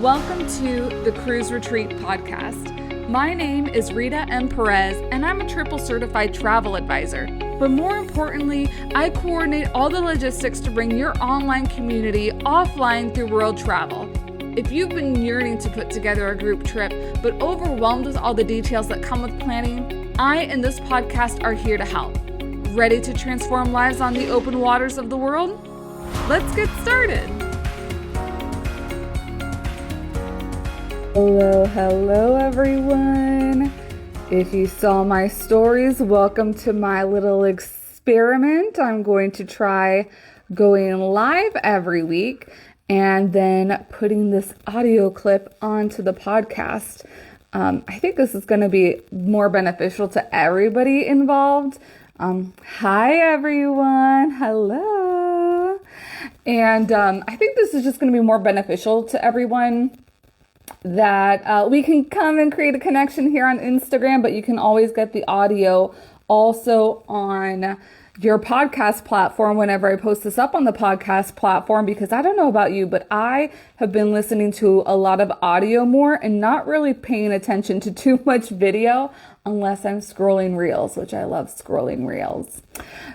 Welcome to the Cruise Retreat Podcast. My name is Rita M. Perez, and I'm a triple certified travel advisor. But more importantly, I coordinate all the logistics to bring your online community offline through world travel. If you've been yearning to put together a group trip, but overwhelmed with all the details that come with planning, I and this podcast are here to help. Ready to transform lives on the open waters of the world? Let's get started. Hello everyone. If you saw my stories, welcome to my little experiment. I'm going to try going live every week and then putting this audio clip onto the podcast. I think this is going to be more beneficial to everybody involved. Hi everyone. Hello. And I think this is just going to be more beneficial to everyone, that we can come and create a connection here on Instagram, but you can always get the audio also on your podcast platform whenever I post this up on the podcast platform, because I don't know about you, but I have been listening to a lot of audio more and not really paying attention to too much video unless I'm scrolling reels, which I love scrolling reels.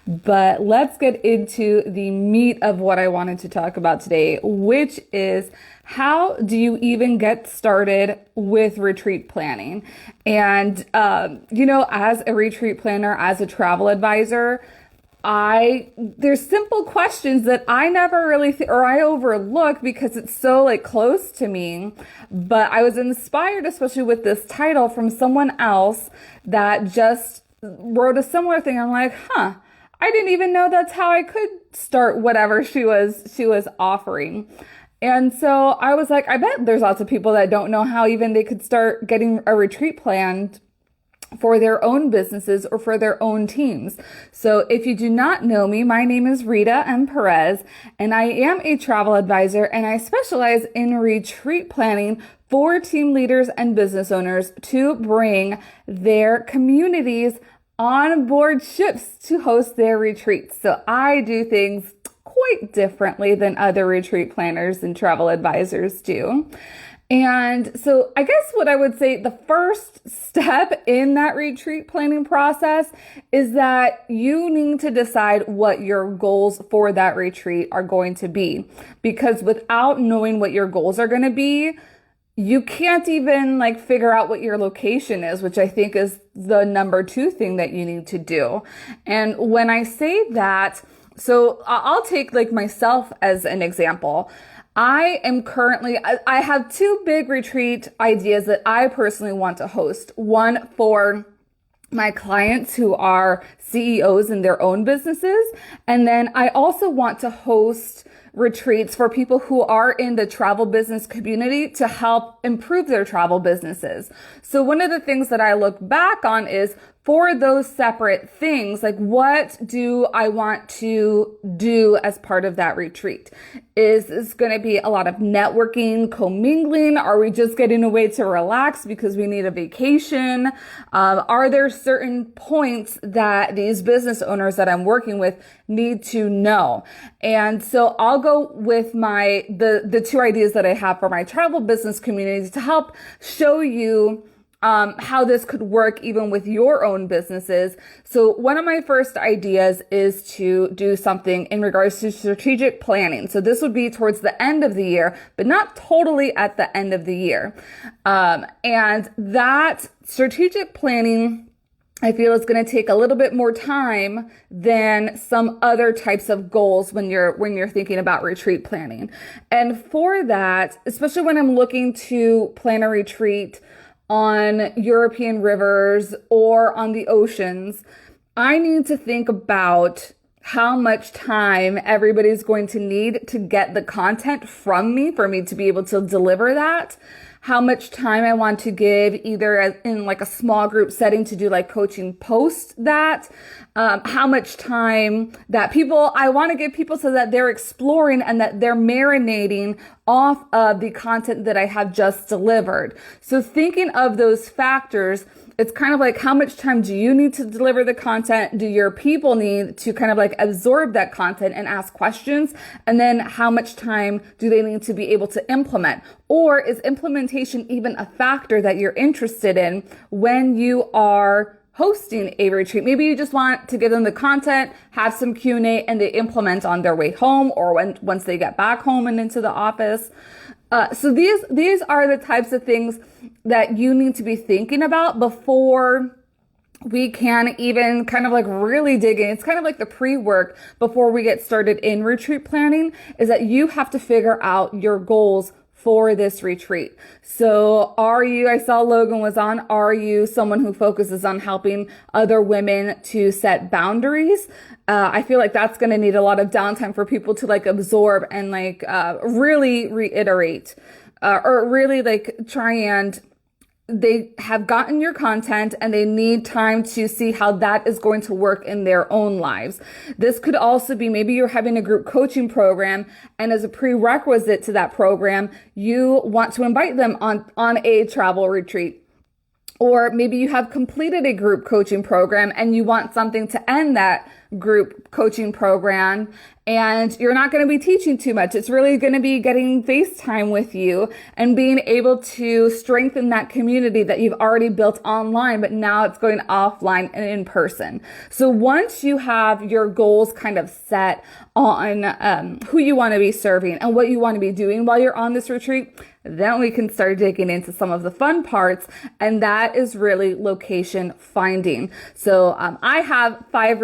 But let's get into the meat of what I wanted to talk about today, which is how do you even get started with retreat planning? And, as a retreat planner, as a travel advisor, there's simple questions that I never really, I overlook because it's so close to me. But I was inspired, especially with this title, from someone else that just wrote a similar thing. I'm like, I didn't even know that's how I could start whatever she was offering. And so I was like, I bet there's lots of people that don't know how even they could start getting a retreat planned for their own businesses or for their own teams. So if you do not know me, my name is Rita M. Perez, and I am a travel advisor, and I specialize in retreat planning for team leaders and business owners to bring their communities on board ships to host their retreats. So I do things quite differently than other retreat planners and travel advisors do. And so I guess what I would say, the first step in that retreat planning process is that you need to decide what your goals for that retreat are going to be. Because without knowing what your goals are going to be, you can't even figure out what your location is, which I think is the number 2 thing that you need to do. And when I say that, so I'll take myself as an example. I have 2 big retreat ideas that I personally want to host. One for my clients who are CEOs in their own businesses. And then I also want to host retreats for people who are in the travel business community to help improve their travel businesses. So one of the things that I look back on is, for those separate things, what do I want to do as part of that retreat? Is this going to be a lot of networking, commingling? Are we just getting away to relax because we need a vacation? Are there certain points that these business owners that I'm working with need to know? And so I'll go with the 2 ideas that I have for my travel business community to help show you how this could work even with your own businesses. So one of my first ideas is to do something in regards to strategic planning. So this would be towards the end of the year, but not totally at the end of the year. And that strategic planning, I feel, is going to take a little bit more time than some other types of goals when you're thinking about retreat planning. And for that, especially when I'm looking to plan a retreat on European rivers or on the oceans, I need to think about how much time everybody's going to need to get the content from me for me to be able to deliver that. How much time I want to give either in a small group setting to do coaching post that. How much time that I want to give people so that they're exploring and that they're marinating off of the content that I have just delivered. So thinking of those factors it's kind of like, how much time do you need to deliver the content? Do your people need to kind of like absorb that content and ask questions? And then how much time do they need to be able to implement? Or is implementation even a factor that you're interested in when you are hosting a retreat? Maybe you just want to give them the content, have some Q&A, and they implement on their way home or once they get back home and into the office. So these are the types of things that you need to be thinking about before we can even kind of like really dig in. It's kind of like the pre-work before we get started in retreat planning, is that you have to figure out your goals for this retreat. So I saw Logan was on, are you someone who focuses on helping other women to set boundaries? I feel like that's going to need a lot of downtime for people to like absorb and like really reiterate or really like try and they have gotten your content and they need time to see how that is going to work in their own lives. This could also be, maybe you're having a group coaching program, and as a prerequisite to that program, you want to invite them on a travel retreat. Or maybe you have completed a group coaching program and you want something to end that group coaching program, and you're not going to be teaching too much. It's really going to be getting FaceTime with you and being able to strengthen that community that you've already built online, but now it's going offline and in person. So once you have your goals kind of set on who you want to be serving and what you want to be doing while you're on this retreat, then we can start digging into some of the fun parts, and that is really location finding. So I have five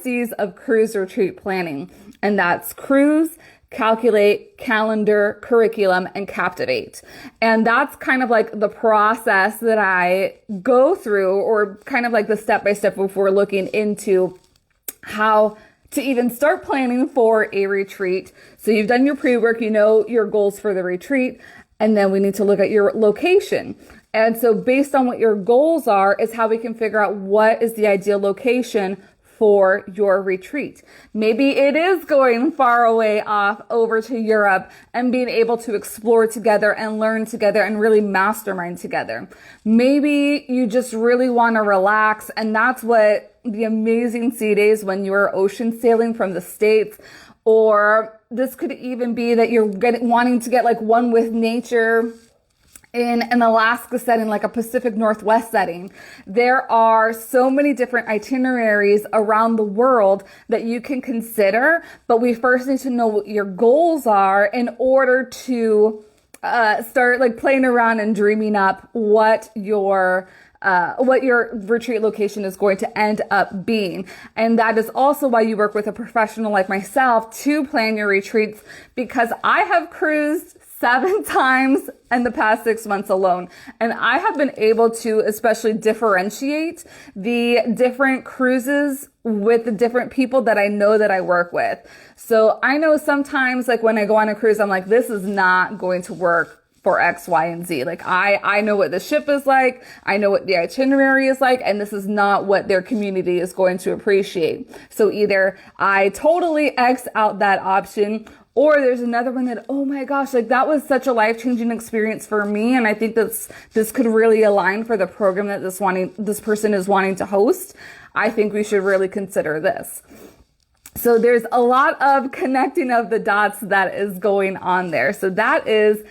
C's of cruise retreat planning, and that's cruise, calculate, calendar, curriculum, and captivate. And that's kind of like the process that I go through, or kind of like the step-by-step before looking into how to even start planning for a retreat. So you've done your pre-work, you know your goals for the retreat, and then we need to look at your location. And so based on what your goals are is how we can figure out what is the ideal location for your retreat. Maybe it is going far away off over to Europe and being able to explore together and learn together and really mastermind together. Maybe you just really want to relax, and that's what the amazing sea days when you're ocean sailing from the States. Or this could even be that you're wanting to get like one with nature in an Alaska setting, like a Pacific Northwest setting. There are so many different itineraries around the world that you can consider, but we first need to know what your goals are in order to start like playing around and dreaming up what your retreat location is going to end up being. And that is also why you work with a professional like myself to plan your retreats, because I have cruised 7 times in the past 6 months alone. And I have been able to especially differentiate the different cruises with the different people that I know that I work with. So I know sometimes like when I go on a cruise, I'm like, this is not going to work for X, Y, and Z. Like I know what the ship is like. I know what the itinerary is like, and this is not what their community is going to appreciate. So either I totally X out that option, or there's another one that, oh my gosh, like that was such a life-changing experience for me. And I think this could really align for the program that this person is wanting to host. I think we should really consider this. So there's a lot of connecting of the dots that is going on there. So that is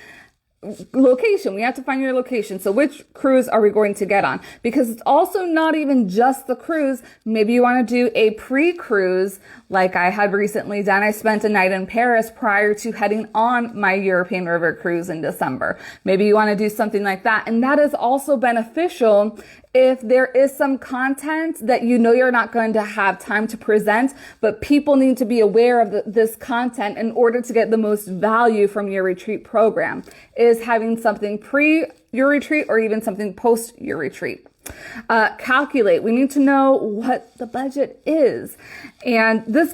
location. We have to find your location. So which cruise are we going to get on? Because it's also not even just the cruise. Maybe you want to do a pre-cruise like I had recently done. I spent a night in Paris prior to heading on my European River cruise in December. Maybe you want to do something like that. And that is also beneficial if there is some content that you know you're not going to have time to present, but people need to be aware of this content in order to get the most value from your retreat program, is having something pre your retreat or even something post your retreat. Calculate. We need to know what the budget is. And this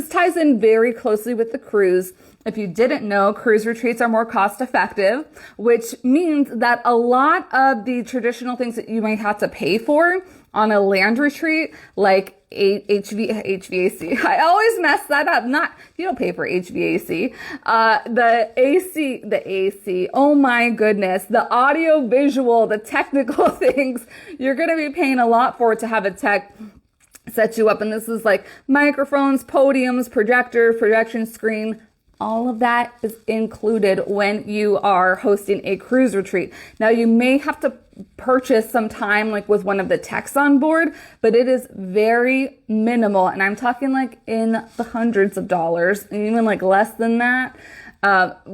ties in very closely with the cruise. If you didn't know, cruise retreats are more cost effective, which means that a lot of the traditional things that you might have to pay for on a land retreat, like HVAC. I always mess that up. You don't pay for HVAC. The AC. Oh my goodness. The audio visual, the technical things, you're going to be paying a lot for it to have a tech set you up. And this is like microphones, podiums, projection screen. All of that is included when you are hosting a cruise retreat. Now, you may have to purchase some time like with one of the techs on board, but it is very minimal. And I'm talking like in the hundreds of dollars, and even like less than that,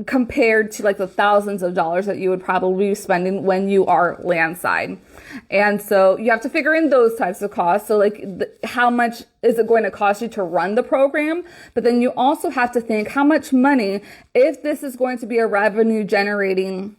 compared to like the thousands of dollars that you would probably be spending when you are landside. And so you have to figure in those types of costs. So like how much is it going to cost you to run the program? But then you also have to think how much money, if this is going to be a revenue generating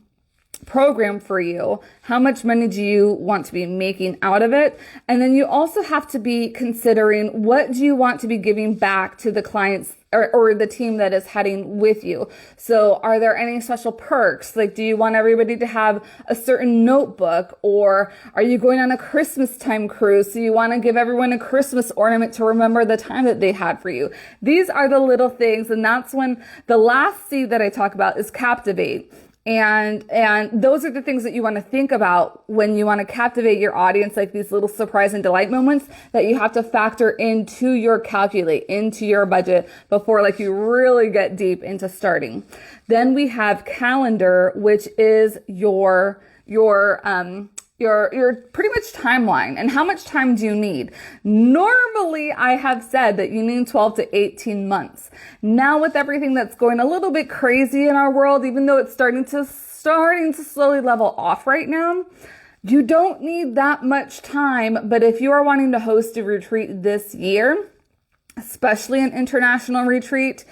program for you, how much money do you want to be making out of it? And then you also have to be considering, what do you want to be giving back to the clients or the team that is heading with you? So are there any special perks? Like, do you want everybody to have a certain notebook, or are you going on a Christmas time cruise? So you want to give everyone a Christmas ornament to remember the time that they had for you. These are the little things. And that's when the last C that I talk about is captivate. And those are the things that you want to think about when you want to captivate your audience, like these little surprise and delight moments that you have to factor into your calculate, into your budget before like you really get deep into starting. Then we have calendar, which is your pretty much timeline. And how much time do you need? Normally, I have said that you need 12 to 18 months. Now, with everything that's going a little bit crazy in our world, even though it's starting to slowly level off right now, you don't need that much time. But if you are wanting to host a retreat this year, especially an international retreat,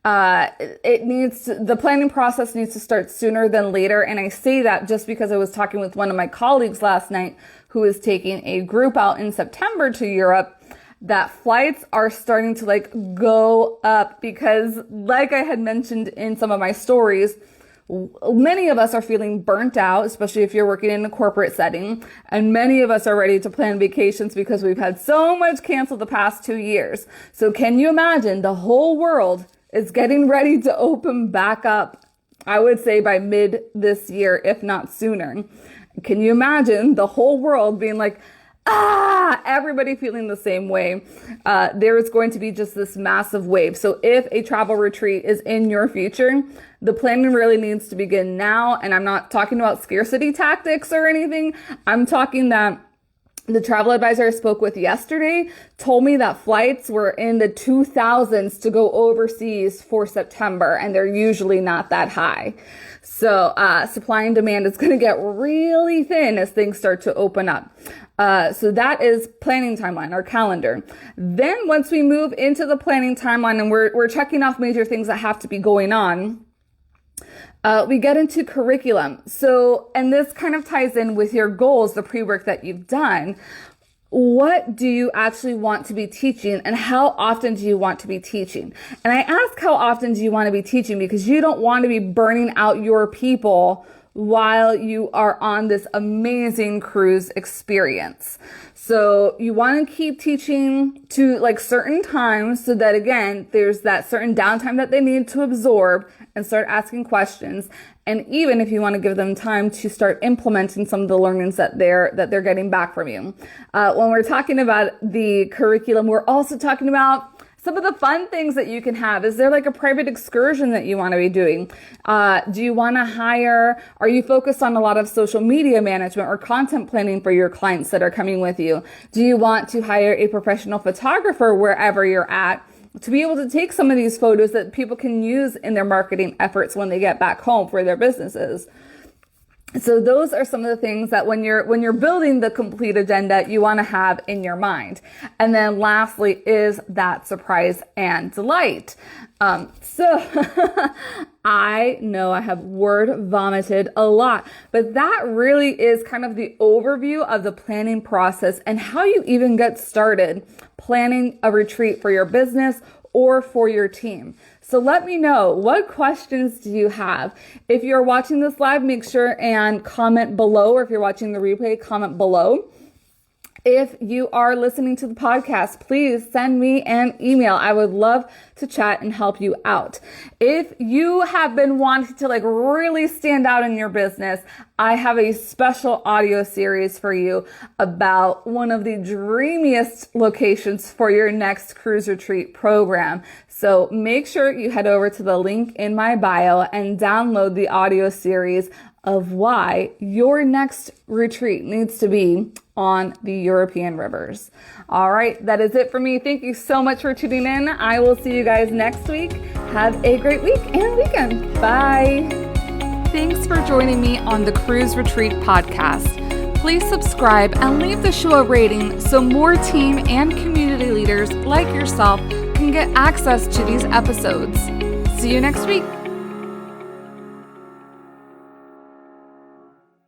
the planning process needs to start sooner than later. And I say that just because I was talking with one of my colleagues last night who is taking a group out in September to Europe, that flights are starting to like go up because, like I had mentioned in some of my stories, many of us are feeling burnt out, especially if you're working in a corporate setting. And many of us are ready to plan vacations because we've had so much canceled the past 2 years. So can you imagine the whole world is getting ready to open back up, I would say by mid this year, if not sooner. Can you imagine the whole world being like, everybody feeling the same way? There is going to be just this massive wave. So if a travel retreat is in your future, the planning really needs to begin now. And I'm not talking about scarcity tactics or anything. I'm talking that the travel advisor I spoke with yesterday told me that flights were in the 2000s to go overseas for September, and they're usually not that high. So supply and demand is going to get really thin as things start to open up. So that is planning timeline, our calendar. Then once we move into the planning timeline and we're checking off major things that have to be going on, we get into curriculum. So, and this kind of ties in with your goals, the pre-work that you've done. What do you actually want to be teaching, and how often do you want to be teaching? And I ask how often do you want to be teaching because you don't want to be burning out your people while you are on this amazing cruise experience. So you want to keep teaching to like certain times so that, again, there's that certain downtime that they need to absorb and start asking questions. And even if you want to give them time to start implementing some of the learnings that they're getting back from you. When we're talking about the curriculum, we're also talking about some of the fun things that you can have. Is there like a private excursion that you want to be doing? Do you want to hire, are you focused on a lot of social media management or content planning for your clients that are coming with you? Do you want to hire a professional photographer wherever you're at to be able to take some of these photos that people can use in their marketing efforts when they get back home for their businesses? So those are some of the things that when you're building the complete agenda, you want to have in your mind. And then lastly is that surprise and delight. So I know I have word vomited a lot, but that really is kind of the overview of the planning process and how you even get started planning a retreat for your business or for your team. So let me know, what questions do you have? If you're watching this live, make sure and comment below, or if you're watching the replay, comment below. If you are listening to the podcast, please send me an email. I would love to chat and help you out. If you have been wanting to really stand out in your business, I have a special audio series for you about one of the dreamiest locations for your next cruise retreat program. So make sure you head over to the link in my bio and download the audio series of why your next retreat needs to be on the European rivers. All right, that is it for me. Thank you so much for tuning in. I will see you guys next week. Have a great week and weekend. Bye. Thanks for joining me on the Cruise Retreat podcast. Please subscribe and leave the show a rating so more team and community leaders like yourself can get access to these episodes. See you next week.